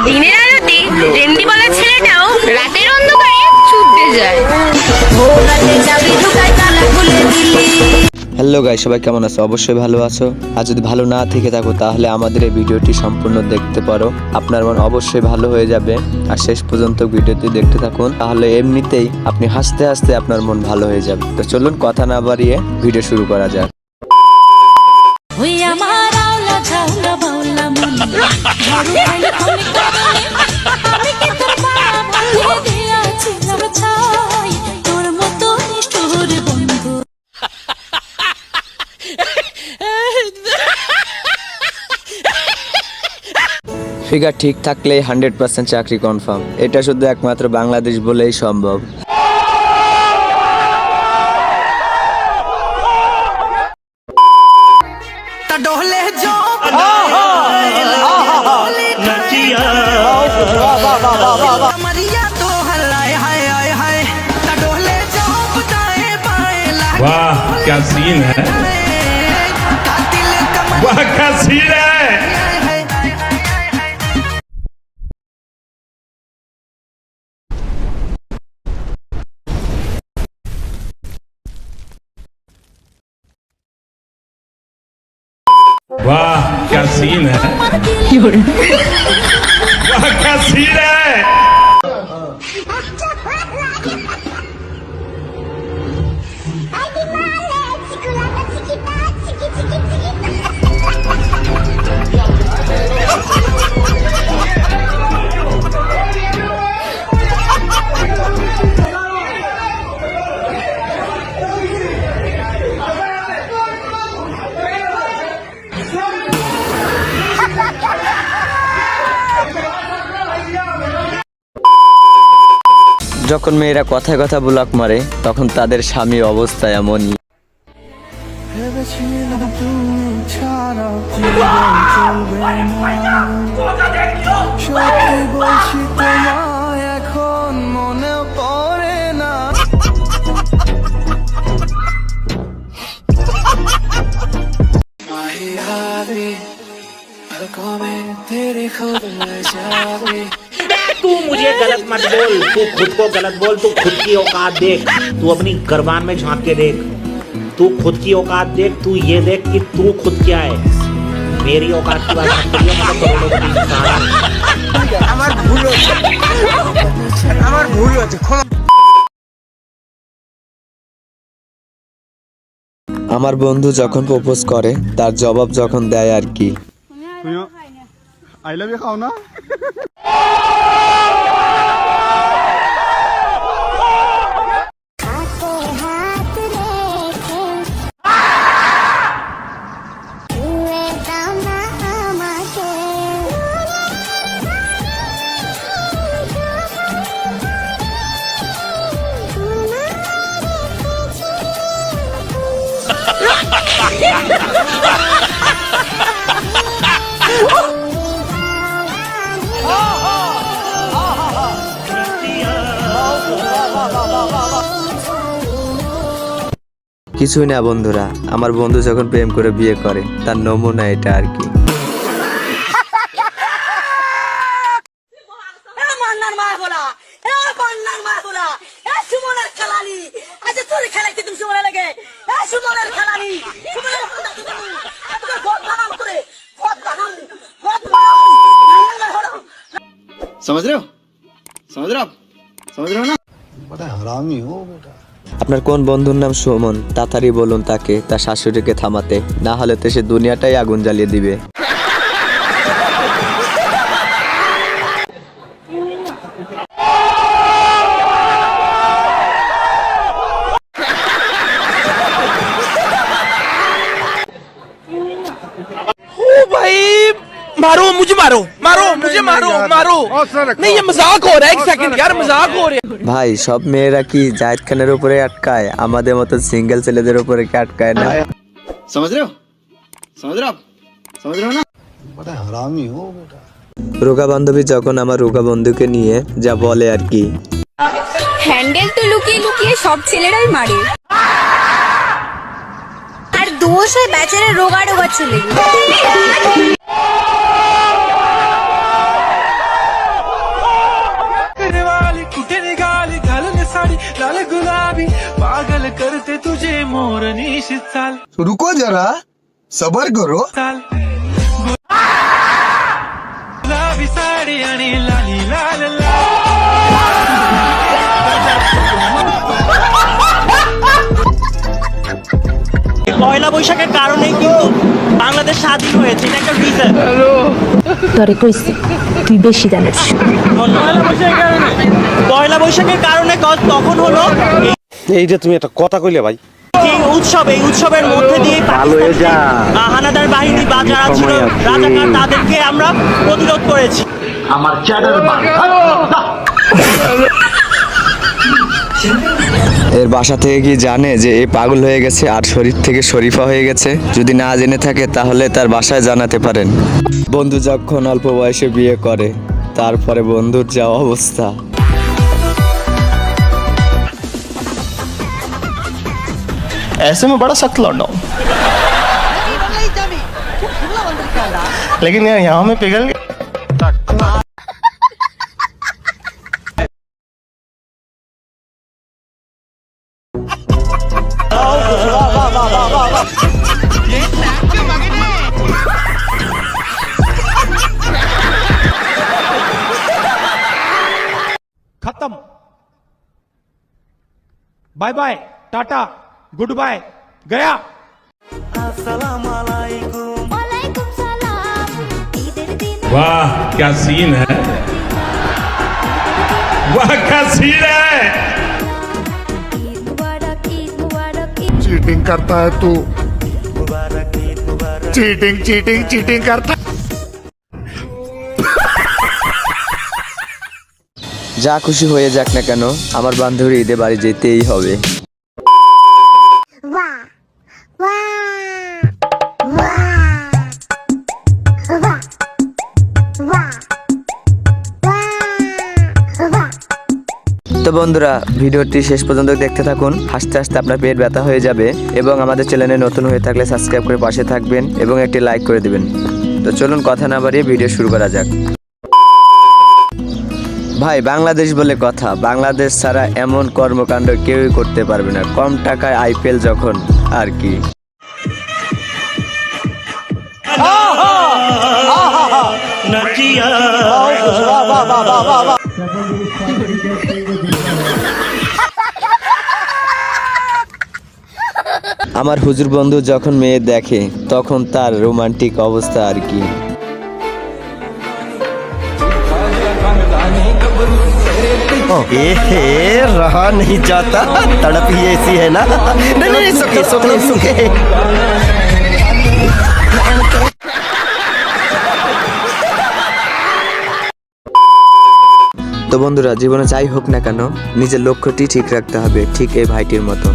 দিনের আলোতে রেন্ডি বলা ছেলেটাও রাতের অন্ধকারে ছুটতে যায়। হ্যালো গাইস, সবাই কেমন আছো? অবশ্যই ভালো আছো। আর যদি ভালো না থেকে থাকো তাহলে আমাদের এই ভিডিওটি সম্পূর্ণ দেখতে পারো, আপনার মন অবশ্যই ভালো হয়ে যাবে। আর শেষ পর্যন্ত ভিডিওটি দেখতে থাকুন, তাহলে এমনিতেই আপনি হাসতে হাসতে আপনার মন ভালো হয়ে যাবে। তো চলুন কথা না বাড়িয়ে ভিডিও শুরু করা যাক। ফিগার ঠিক থাকলে 100% চাকরি কনফার্ম। এটা শুধু একমাত্র বাংলাদেশ বলেই সম্ভব। वाह क्या सीन है, वाह क्या सीन है। वाह क्या सीन है, वाह क्या सीन है। যখন মেয়েরা কথায় কথা ব্লক মারে তখন তাদের স্বামীর অবস্থা এমনই। এখন মনে পড়ে না तू मुझे गलत मत बोल, तू खुद को गलत बोल। तू खुद की औकात देख, तू अपनी गरबान में झांक के देख। तू खुद की औकात देख, तू ये देख कि तू खुद क्या है। मेरी औकात की बात मत करियो, मतलब करोड़ों का इंसान। আমার ভুল হয়েছে, আমার ভুল হয়েছে। আমার বন্ধু যখন প্রপোজ করে তার জবাব যখন দেয় আর কি। আই লাভ ইউ খাও না। কিছুই না বন্ধুরা, আমার বন্ধু যখন প্রেম করে বিয়ে করে তার নমুনা এটা আর কি। समझ रहे हो, समझ रहे हो आप, समझ रहे हो ना। बड़ा हरामी हो बेटा। আপনার কোন বন্ধুর নাম সুমন? তাড়াতাড়ি বলুন তাকে তার শাশুড়িকে থামাতে, না হলে তো সে দুনিয়াটাই আগুন জ্বালিয়ে দিবে। मारो मुझे, मारो मारो मुझे, मारो मारो। नहीं ये मजाक हो रहा है, एक सेकंड यार, मजाक हो रहा है। ভাই সব মেয়েরা কি জাহিদ খানের উপরে আটকায়? আমাদের মতো সিঙ্গেল ছেলেদের উপরে কি আটকায় না? समझ रहे हो, समझ रहे हो आप, समझ रहे हो ना। बड़ा हरामी हो बेटा। রোগা বান্ধবী যখন আমার রোগা বন্ধুকে নিয়ে যা বলে আর কি। হ্যান্ডেল তো লুকিয়ে লুকিয়ে সব ছেলেরাই মারে, আর দোষ হয় বেচারা রোগা রোগা ছেলে। रुको जरा सबर करो। পয়লা বৈশাখের কারণেই কিন্তু বাংলাদেশ স্বাধীন হয়েছে, এটা একটা রিজন। তোরে কইছি তুই বেশি জানিস। পয়লা বৈশাখের কারণে তখন হলো এইটা তুমি একটা কথা কইলে ভাই, যে উৎসব, এই উৎসবের মধ্যে দিয়ে হানাদার বাহিনী বা যারা ছিল রাজাকার তাদেরকে আমরা প্রতিরোধ করেছি। আমার চ্যাটার এর বাসা থেকে কি জানে যে এ পাগল হয়ে গেছে আর শরীর থেকে শরীফা হয়ে গেছে? যদি না জেনে থাকে তাহলে তার বাসায় জানাতে পারেন। বন্ধু যখন অল্প বয়সে বিয়ে করে তারপরে বন্ধুর যা অবস্থা। ऐसे में बड़ा सख्त लौंडा हूं, लेकिन यार यहाँ में पिघल गया। खत्म, bye bye, tata, good bye, गया। वाह क्या सीन है, वाह क्या सीन है। चीटिंग करता है तू, चीटिंग चीटिंग चीटिंग करता। যা খুশি হয়ে যাক না কেন আমার বান্ধবীর ঈদে বাড়ি যেতেই হবে। তো বন্ধুরা, ভিডিওটি শেষ পর্যন্ত দেখতে থাকুন। হাসতে হাসতে আপনার পেট ব্যথা হয়ে যাবে। এবং আমাদের চ্যানেলে নতুন হয়ে থাকলে সাবস্ক্রাইব করে পাশে থাকবেন এবং একটি লাইক করে দিবেন। তো চলুন কথা না বাড়িয়ে ভিডিও শুরু করা যাক। ভাই, বাংলাদেশ বলে কথা, বাংলাদেশ ছাড়া এমন কর্মকাণ্ড কেউই করতে পারবে না, কম টাকায় আইপিএল যখন আর কি। আমার হুজুর বন্ধু যখন মেয়ে দেখে তখন তার রোমান্টিক অবস্থা আর কি। रहा नहीं जाता, तड़प ही ऐसी है ना। नहीं नहीं सुखे सुखे सुखे। তো বন্ধুরা, জীবনে যাই হোক না কেন নিজের লক্ষ্যটি ঠিক রাখতে হবে, ঠিক এই ভাইটির মতন।